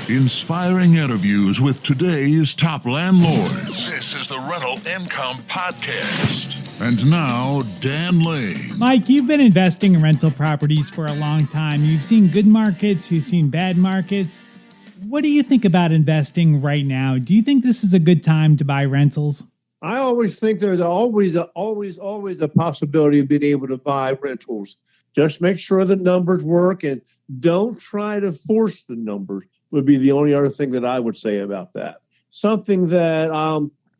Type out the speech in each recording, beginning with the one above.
Inspiring interviews with today's top landlords. This is the Rental Income Podcast. And now, Dan Lane. Mike, you've been investing in rental properties for a long time. You've seen good markets, you've seen bad markets. What do you think about investing right now? Do you think this is a good time to buy rentals? I always think there's always a possibility of being able to buy rentals. Just make sure the numbers work and don't try to force the numbers would be the only other thing that I would say about that. Something that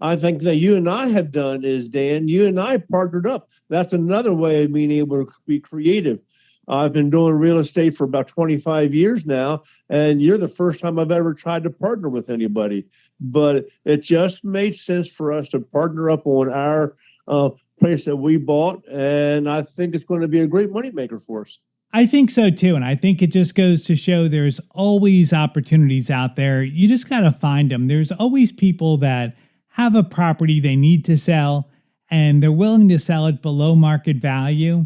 I think that you and I have done is, Dan, you and I partnered up. That's another way of being able to be creative. I've been doing real estate for about 25 years now, and you're the first time I've ever tried to partner with anybody. But it just made sense for us to partner up on our place that we bought, and I think it's going to be a great moneymaker for us. I think so too, and I think it just goes to show there's always opportunities out there. You just got to find them. There's always people that have a property they need to sell, and they're willing to sell it below market value.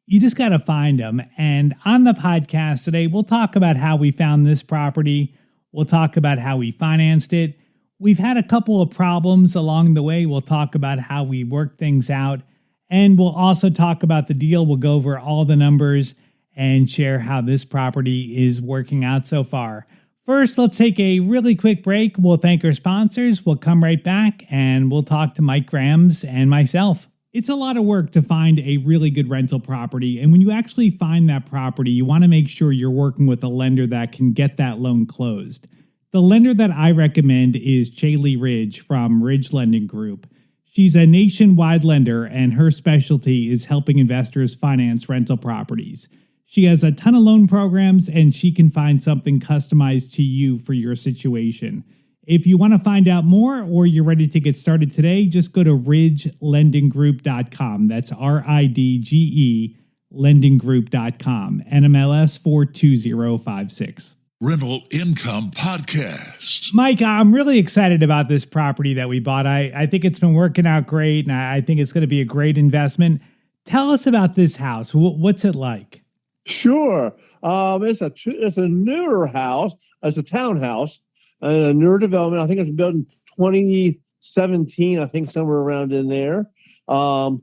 You just got to find them. And on the podcast today, we'll talk about how we found this property. We'll talk about how we financed it. We've had a couple of problems along the way. We'll talk about how we worked things out. And we'll also talk about the deal. We'll go over all the numbers and share how this property is working out so far. First, let's take a really quick break. We'll thank our sponsors. We'll come right back and we'll talk to Mike Grams and myself. It's a lot of work to find a really good rental property. And when you actually find that property, you want to make sure you're working with a lender that can get that loan closed. The lender that I recommend is Chaley Ridge from Ridge Lending Group. She's a nationwide lender, and her specialty is helping investors finance rental properties. She has a ton of loan programs, and she can find something customized to you for your situation. If you want to find out more or you're ready to get started today, just go to ridgelendinggroup.com. That's RIDGE lendinggroup.com. NMLS 42056. Rental Income Podcast. Mike, I'm really excited about this property that we bought. I think it's been working out great, and I think it's going to be a great investment. Tell us about this house. What's it like? Sure. It's a newer house. It's a townhouse, a newer development. I think it was built in 2017, I think somewhere around in there. 4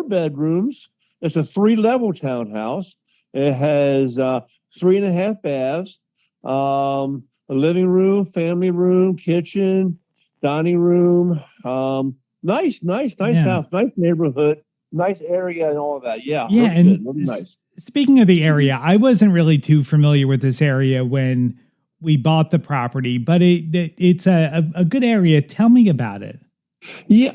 bedrooms. It's a 3-level townhouse. It has 3.5 baths, a living room, family room, kitchen, dining room. Nice house, nice neighborhood, nice area and all of that. Yeah, and really nice. Speaking of the area, I wasn't really too familiar with this area when we bought the property, but it's a good area. Tell me about it. Yeah,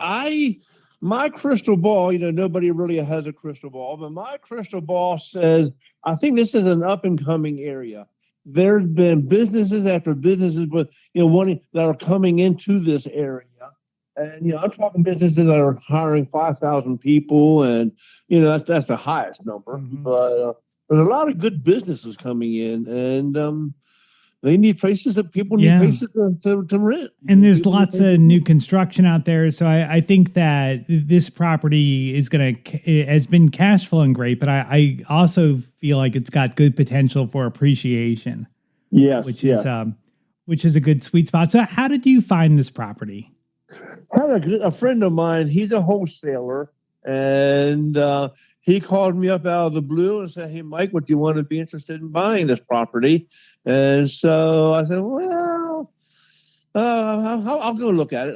my crystal ball, nobody really has a crystal ball, but my crystal ball says, I think this is an up and coming area. There's been businesses after businesses with, that are coming into this area. And, I'm talking businesses that are hiring 5,000 people, and, that's the highest number. Mm-hmm. But there's a lot of good businesses coming in, and they need places that people need places to rent. And there's lots of new construction out there. So I think that this property has been cash flowing great, but I also feel like it's got good potential for appreciation. Yes. Which is a good sweet spot. So how did you find this property? Had a friend of mine, he's a wholesaler, and he called me up out of the blue and said, "Hey, Mike, would you want to be interested in buying this property?" And so I said, "Well, I'll go look at it."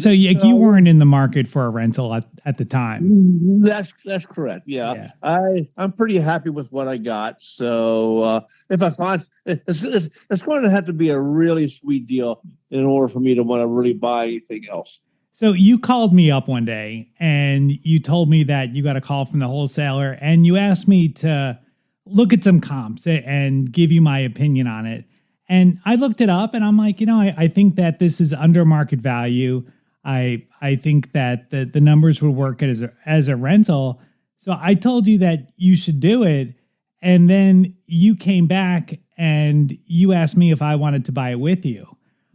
So you weren't in the market for a rental at the time. That's correct. Yeah. I'm pretty happy with what I got. So if I find it's going to have to be a really sweet deal in order for me to want to really buy anything else. So you called me up one day and you told me that you got a call from the wholesaler and you asked me to look at some comps and give you my opinion on it. And I looked it up and I'm like, I think that this is under market value. I think that the numbers would work as a rental. So I told you that you should do it. And then you came back and you asked me if I wanted to buy it with you.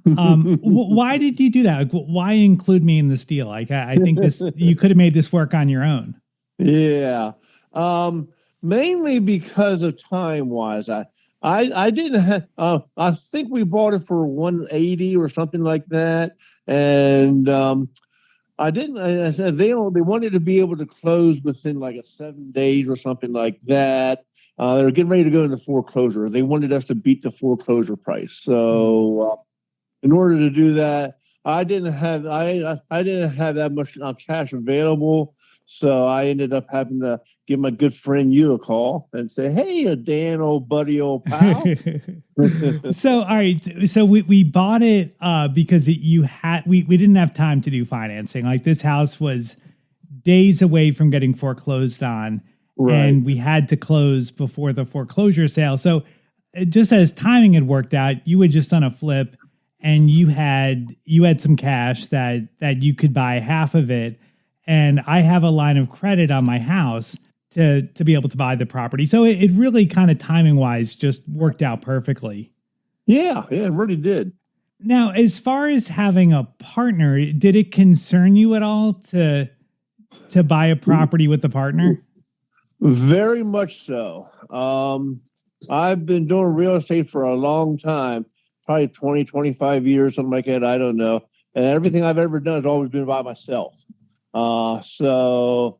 Why did you do that? Why include me in this deal? I think you could have made this work on your own. Yeah. Mainly because of time wise. I didn't have. I think we bought it for 180 or something like that, and I didn't. I said they wanted to be able to close within like 7 days or something like that. They were getting ready to go into foreclosure. They wanted us to beat the foreclosure price. So in order to do that, I didn't have that much cash available. So I ended up having to give my good friend you a call and say, "Hey, Dan, old buddy, old pal." So, all right. So we bought it because we didn't have time to do financing. Like this house was days away from getting foreclosed on, Right. and we had to close before the foreclosure sale. So just as timing had worked out, you had just done a flip, and you had some cash that you could buy half of it, and I have a line of credit on my house to be able to buy the property. So it really kind of timing wise just worked out perfectly. Yeah, it really did. Now, as far as having a partner, did it concern you at all to buy a property with a partner? Very much so. I've been doing real estate for a long time, probably 20, 25 years, something like that. I don't know. And everything I've ever done has always been by myself. So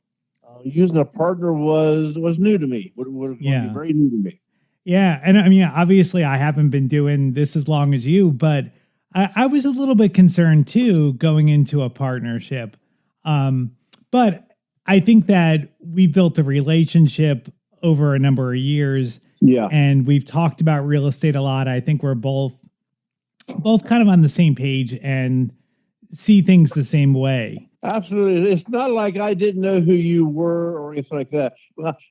using a partner was new to me. Was very new to me. Yeah. And I mean, obviously, I haven't been doing this as long as you, but I was a little bit concerned too going into a partnership. But I think that we built a relationship over a number of years. Yeah. And we've talked about real estate a lot. I think we're both kind of on the same page and see things the same way. Absolutely. It's not like I didn't know who you were or anything like that.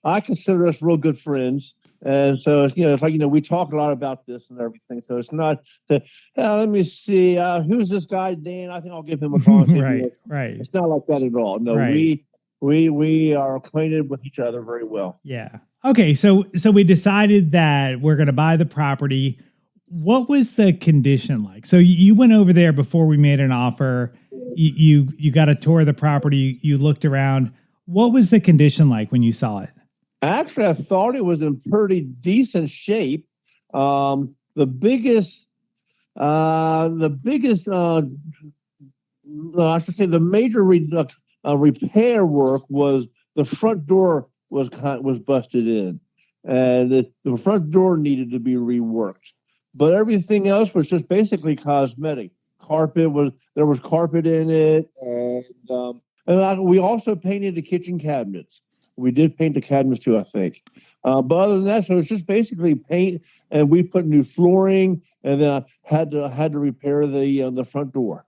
I consider us real good friends. And so, it's like, we talk a lot about this and everything. So it's not, let me see, who's this guy, Dan? I think I'll give him a call. Right. It's not like that at all. No, right. we are acquainted with each other very well. Yeah. Okay. So we decided that we're going to buy the property. What was the condition like? So you went over there before we made an offer. You got a tour of the property. You looked around. What was the condition like when you saw it? Actually, I thought it was in pretty decent shape. The biggest, I should say, the major repair work was the front door was busted in, and the front door needed to be reworked. But everything else was just basically cosmetic. There was carpet in it, and we also painted the kitchen cabinets. We did paint the cabinets too, I think. But other than that, so it's just basically paint, and we put new flooring, and then I had to repair the front door.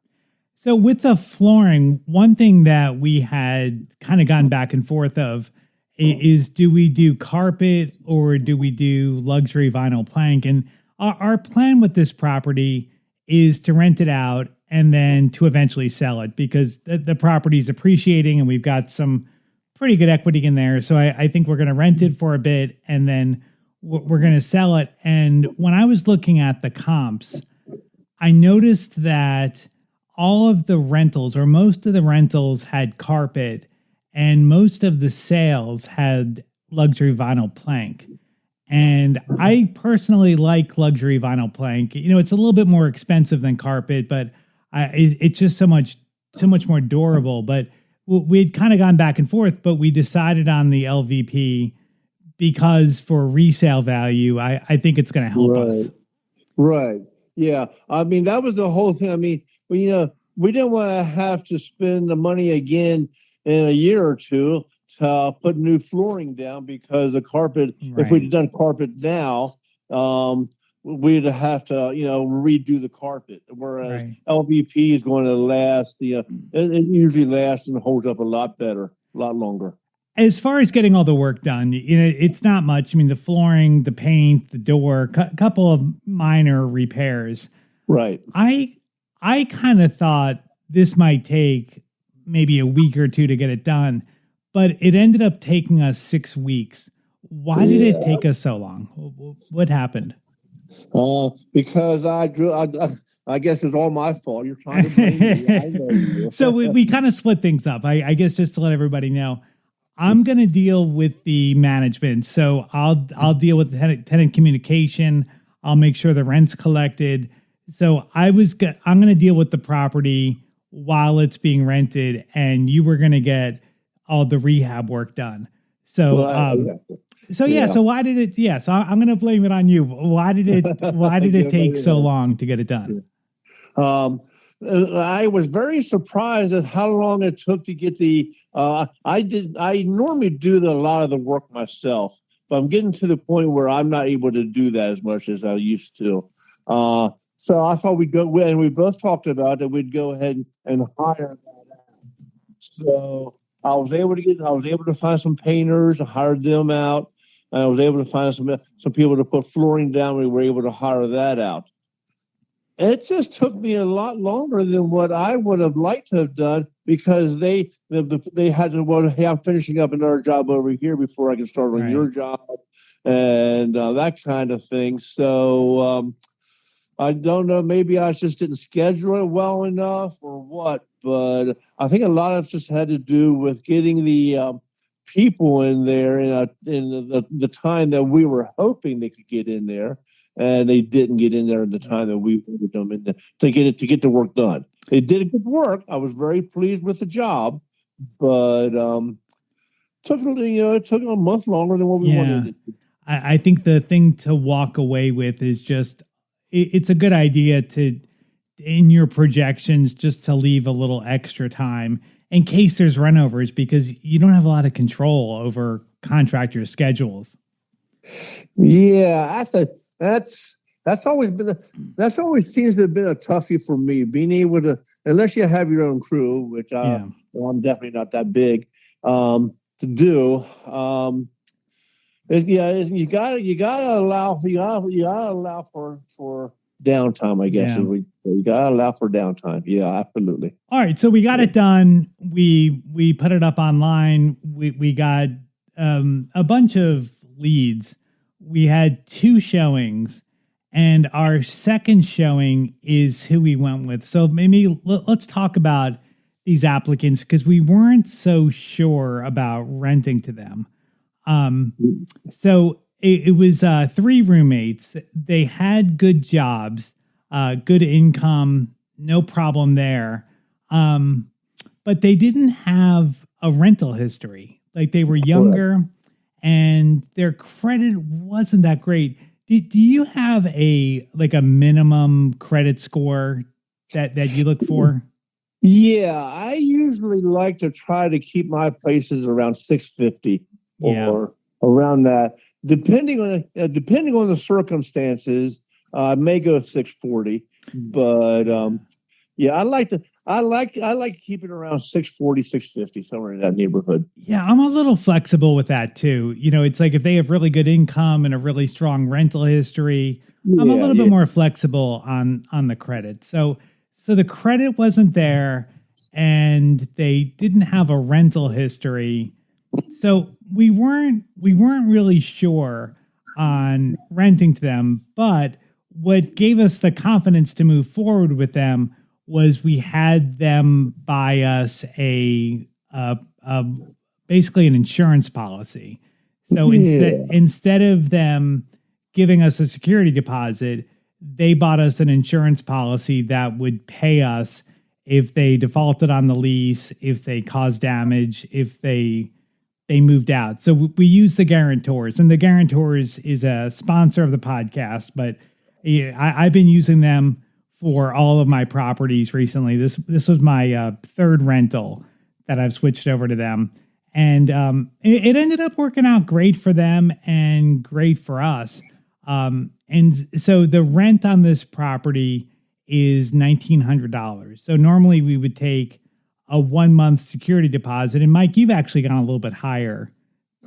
So with the flooring, one thing that we had kind of gone back and forth of is, do we do carpet or do we do luxury vinyl plank? And our plan with this property is to rent it out and then to eventually sell it, because the property is appreciating and we've got some pretty good equity in there. So I think we're going to rent it for a bit and then we're going to sell it. And when I was looking at the comps, I noticed that all of the rentals, or most of the rentals, had carpet, and most of the sales had luxury vinyl plank. And I personally like luxury vinyl plank. It's a little bit more expensive than carpet, but it's just so much more durable. But we'd kind of gone back and forth, but we decided on the LVP because for resale value, I think it's going to help us. Right. Yeah. I mean, that was the whole thing. I mean, we didn't want to have to spend the money again in a year or two to put new flooring down, because the carpet, if we'd done carpet now, we'd have to, redo the carpet. Whereas LVP is going to last, it usually lasts and holds up a lot better, a lot longer. As far as getting all the work done, it's not much. I mean, the flooring, the paint, the door, a couple of minor repairs. Right. I kind of thought this might take maybe a week or two to get it done, but it ended up taking us 6 weeks. Why did it take us so long? What happened? Because I guess it's all my fault. You're trying to blame me. I know you. So we kind of split things up. I guess just to let everybody know, I'm going to deal with the management. So I'll deal with the tenant communication. I'll make sure the rent's collected. So I'm going to deal with the property while it's being rented, and you were going to get all the rehab work done. So, So why did it? Yeah. So I'm going to blame it on you. Why did it take so long to get it done? I was very surprised at how long it took to get the. I normally do a lot of the work myself, but I'm getting to the point where I'm not able to do that as much as I used to. So I thought we'd go, and we both talked about that we'd go ahead and hire that out. So I was able to find some painters, I hired them out. I was able to find some people to put flooring down. We were able to hire that out. It just took me a lot longer than what I would have liked to have done, because they had to, well, hey, I'm finishing up another job over here before I can start on your job, and that kind of thing. So I don't know, maybe I just didn't schedule it well enough or what, but I think a lot of it just had to do with getting the people in there in the time that we were hoping they could get in there. And they didn't get in there in the time that we wanted them in there to get the work done. They did good work. I was very pleased with the job, but it took a month longer than what we wanted. I think the thing to walk away with is just it's a good idea to, in your projections, just to leave a little extra time in case there's runovers, because you don't have a lot of control over contractors' schedules. Yeah, that's always seems to have been a toughie for me, being able to, unless you have your own crew, which well, I'm definitely not that big to do. You gotta allow for downtime, I guess. Yeah. You gotta allow for downtime. Yeah, absolutely. All right, so we got it done. We put it up online. We got a bunch of leads. We had 2 showings, and our second showing is who we went with. So maybe let's talk about these applicants, because we weren't so sure about renting to them. So it was 3 roommates. They had good jobs, good income, no problem there. But they didn't have a rental history. Like, they were younger, and their credit wasn't that great. Do you have a minimum credit score that you look for? Yeah, I usually like to try to keep my places around 650 or around that. Depending on the circumstances, I may go 640, but I like to keep it around 640, 650, somewhere in that neighborhood. Yeah, I'm a little flexible with that too. It's like if they have really good income and a really strong rental history, I'm a little bit more flexible on the credit. So the credit wasn't there, and they didn't have a rental history. So we weren't really sure on renting to them, but what gave us the confidence to move forward with them was we had them buy us a basically an insurance policy. So instead of them giving us a security deposit, they bought us an insurance policy that would pay us if they defaulted on the lease, if they caused damage, if they moved out. So we use the Guarantors, and the Guarantors is a sponsor of the podcast, but I've been using them for all of my properties recently. This was my 3rd rental that I've switched over to them. And it ended up working out great for them and great for us. And so the rent on this property is $1,900. So normally we would take a 1-month security deposit. And Mike, you've actually gone a little bit higher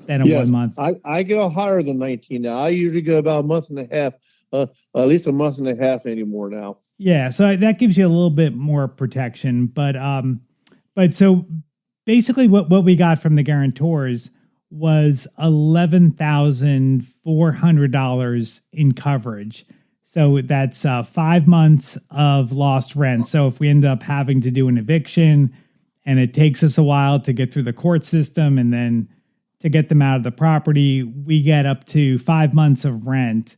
than a 1 month. I go higher than 19 now. I usually go about a month and a half, at least a month and a half anymore now. Yeah, so that gives you a little bit more protection. But so basically what we got from the Guarantors was $11,400 in coverage. So that's 5 months of lost rent. So if we end up having to do an eviction and it takes us a while to get through the court system, and then to get them out of the property, we get up to 5 months of rent,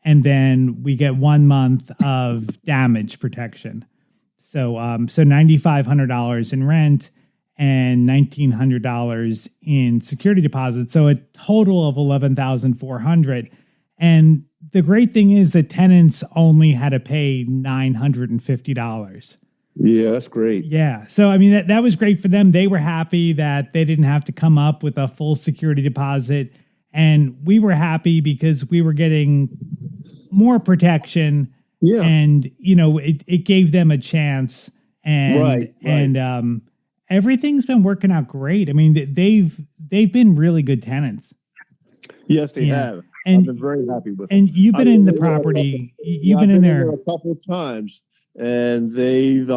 and then we get 1 month of damage protection. So $9,500 in rent and $1,900 in security deposit. So a total of $11,400. And the great thing is the tenants only had to pay $950. Yeah, that's great. Yeah. So, I mean, that was great for them. They were happy that they didn't have to come up with a full security deposit. And we were happy because we were getting more protection. Yeah. And, it gave them a chance. And, right. And everything's been working out great. I mean, they've been really good tenants. Yes, they have. And I've been very happy with them. And you've been in the property. You've been in there a couple of times. And they've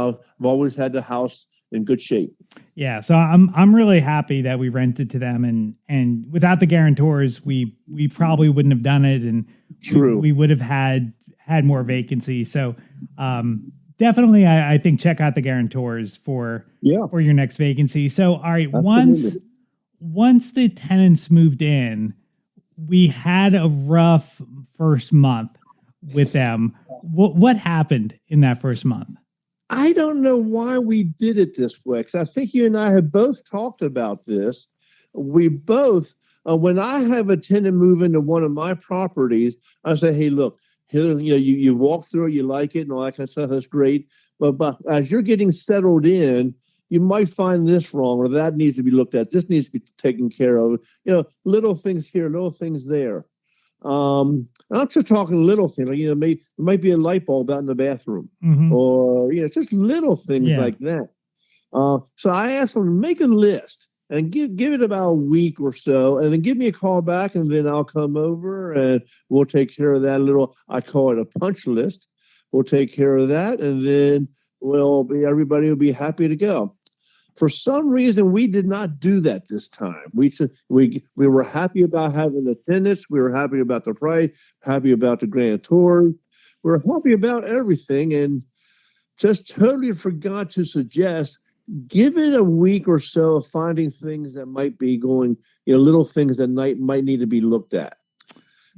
always had the house in good shape. Yeah, so I'm really happy that we rented to them, and without the guarantors, we probably wouldn't have done it, and True. we would have had more vacancies. So definitely, I think check out the guarantors for your next vacancy. So all right, once the tenants moved in, we had a rough first month with them. What happened in that first month? I don't know why we did it this way, because I think you and I have both talked about this. We both, when I have a tenant move into one of my properties, I say, hey, look, here, you walk through, you like it, and all that kind of stuff. That's great. But as you're getting settled in, you might find this wrong, or that needs to be looked at. This needs to be taken care of. Little things here, little things there. I'm just talking little things, like, there might be a light bulb out in the bathroom, or, just little things like that. So I asked them to make a list and give it about a week or so, and then give me a call back, and then I'll come over and we'll take care of that I call it a punch list. We'll take care of that, and then everybody will be happy to go. For some reason, we did not do that this time. We were happy about having the tenants. We were happy about the price, happy about the guarantor. We were happy about everything, and just totally forgot to suggest, give it a week or so of finding things that might be going, little things that might need to be looked at.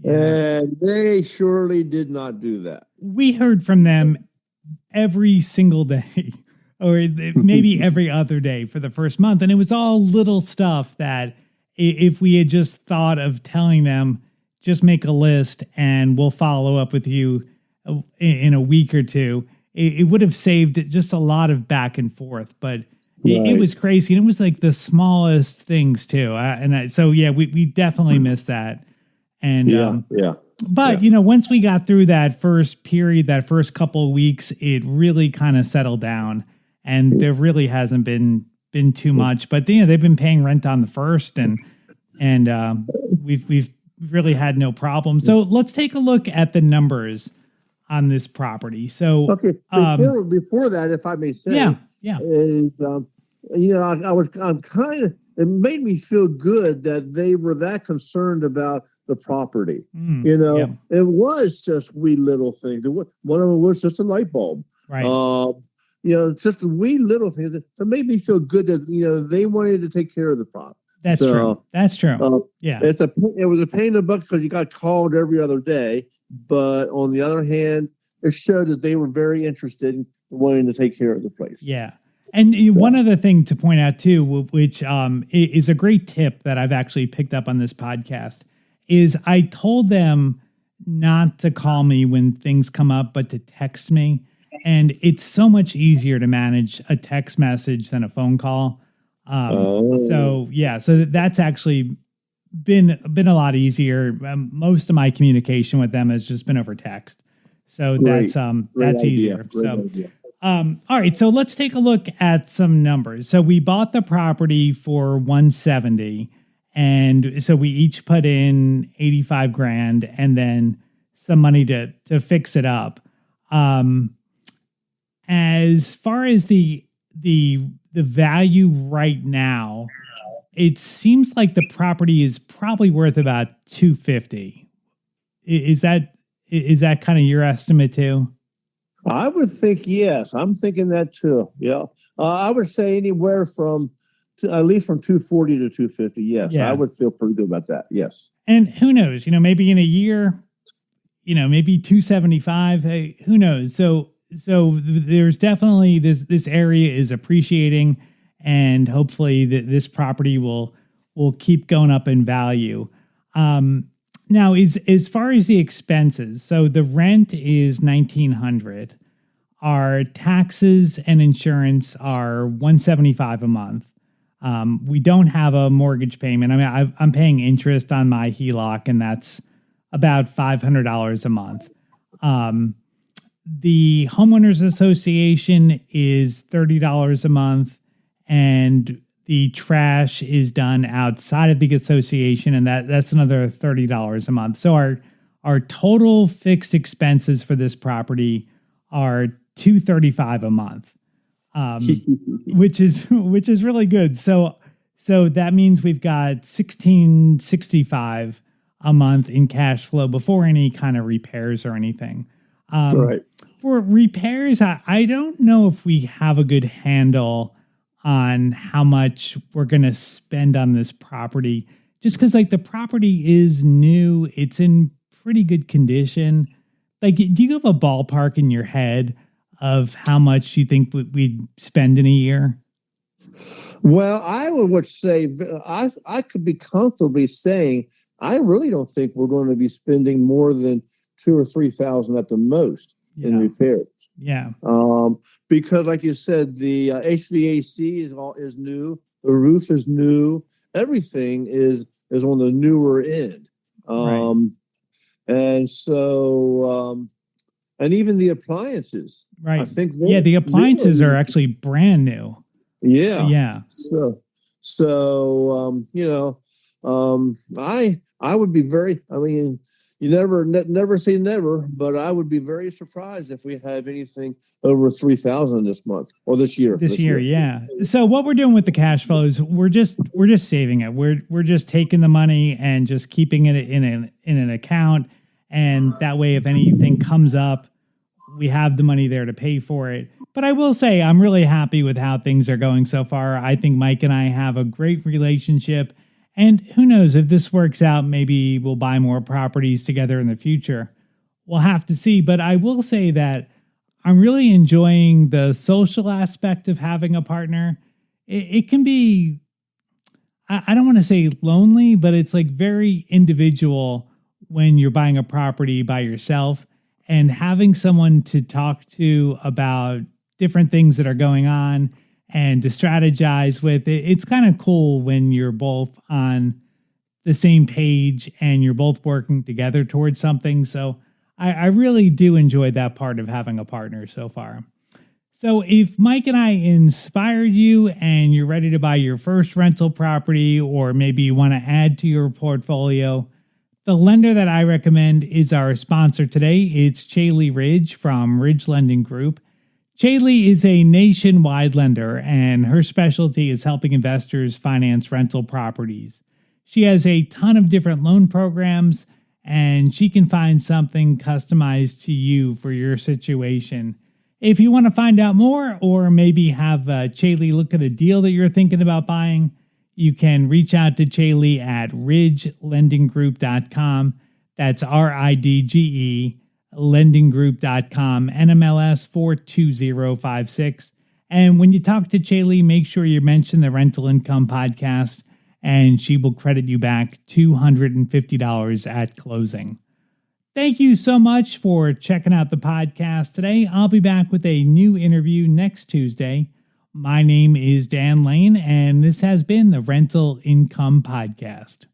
Yeah. And they surely did not do that. We heard from them every single day. Or maybe every other day for the first month. And it was all little stuff that if we had just thought of telling them, just make a list and we'll follow up with you in a week or two, it would have saved just a lot of back and forth. But it was crazy. And it was like the smallest things too. We definitely missed that. And But, once we got through that first period, that first couple of weeks, it really kind of settled down. And there really hasn't been too much, but they've been paying rent on the first, and we've really had no problem. So let's take a look at the numbers on this property. So before that, if I may say, is I'm kind of, it made me feel good that they were that concerned about the property. It was just wee little things. One of them was just a light bulb, right? Just wee little things that made me feel good that, they wanted to take care of the problem. That's true. That's true. It was a pain in the butt because you got called every other day. But on the other hand, it showed that they were very interested in wanting to take care of the place. Yeah. And one other thing to point out too, which is a great tip that I've actually picked up on this podcast, is I told them not to call me when things come up, but to text me. And it's so much easier to manage a text message than a phone call. So that's actually been a lot easier. Most of my communication with them has just been over text. So that's easier. All right. So let's take a look at some numbers. So we bought the property for $170, and so we each put in $85,000 and then some money to fix it up. As far as the value right now, it seems like the property is probably worth about $250. Is that kind of your estimate too? I would think yes. I'm thinking that too. Yeah, I would say anywhere from at least from 240 to 250. Yes, Yeah. I would feel pretty good about that. Yes. And who knows, maybe in a year, maybe 275, hey, who knows? So there's definitely this area is appreciating, and hopefully this property will keep going up in value. Now, as far as the expenses, so the rent is $1,900. Our taxes and insurance are $175 a month. We don't have a mortgage payment. I mean, I'm paying interest on my HELOC, and that's about $500 a month. The homeowners association is $30 a month, and the trash is done outside of the association, and that's another $30 a month. So our total fixed expenses for this property are $235 a month, which is really good. So that means we've got $1,665 a month in cash flow before any kind of repairs or anything. Right. For repairs, I don't know if we have a good handle on how much we're going to spend on this property, just because the property is new. It's in pretty good condition. Do you have a ballpark in your head of how much you think we'd spend in a year? Well, I would say I could be comfortably saying I really don't think we're going to be spending more than $2,000 or $3,000 at the most in repairs. Yeah. Because like you said, the HVAC is new, the roof is new, everything is on the newer end. Right. And so and even the appliances. Right. I think the appliances are actually brand new. Yeah. Yeah. So I would be very, you never say never, but I would be very surprised if we have anything over 3,000 this month or this year. This year, yeah. So what we're doing with the cash flows, we're just saving it. We're just taking the money and just keeping it in an account, and that way, if anything comes up, we have the money there to pay for it. But I will say, I'm really happy with how things are going so far. I think Mike and I have a great relationship. And who knows, if this works out, maybe we'll buy more properties together in the future. We'll have to see. But I will say that I'm really enjoying the social aspect of having a partner. It can be, I don't want to say lonely, but it's very individual when you're buying a property by yourself, and having someone to talk to about different things that are going on and to strategize with. It's kind of cool when you're both on the same page and you're both working together towards something. So I really do enjoy that part of having a partner so far. So if Mike and I inspired you and you're ready to buy your first rental property, or maybe you want to add to your portfolio, the lender that I recommend is our sponsor today. It's Chaley Ridge from Ridge Lending Group. Chaley is a nationwide lender, and her specialty is helping investors finance rental properties. She has a ton of different loan programs, and she can find something customized to you for your situation. If you want to find out more, or maybe have Chaley look at a deal that you're thinking about buying, you can reach out to Chaley at ridgelendinggroup.com. That's RIDGE, lendinggroup.com, NMLS 42056. And when you talk to Chaley, make sure you mention the Rental Income Podcast, and she will credit you back $250 at closing. Thank you so much for checking out the podcast today. I'll be back with a new interview next Tuesday. My name is Dan Lane, and this has been the Rental Income Podcast.